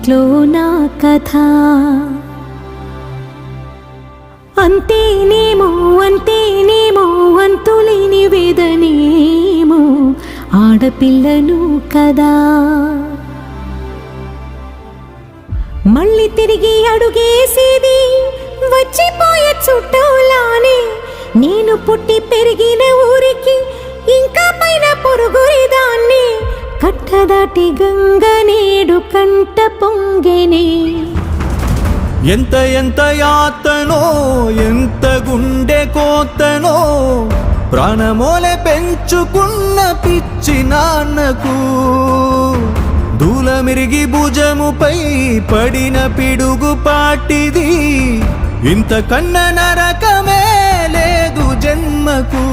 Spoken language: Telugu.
ఇంట్లో నా కథ. అంతేనేమో అంతేనేమో అంతులేని వేదనేమో ఆడపిల్లను కదా. మళ్ళీ తిరిగి అడుగేసేది వచ్చిపోయే చుట్టూలానే. నేను పుట్టి పెరిగిన ఊరికి ఇంకా పైన పొరుగురిదాన్ని. కట్టదాటి గంగ నేడు కంట పొంగెనే. ఎంత ఎంత యాతనో ఎంత గుండె కోతనో ప్రాణమోలే పెంచుకున్న పిచ్చి నాన్నకు. దూలమిరిగి భుజముపై పడిన పిడుగు పాటిది. ఇంత కన్న నరకమే లేదు జన్మకు.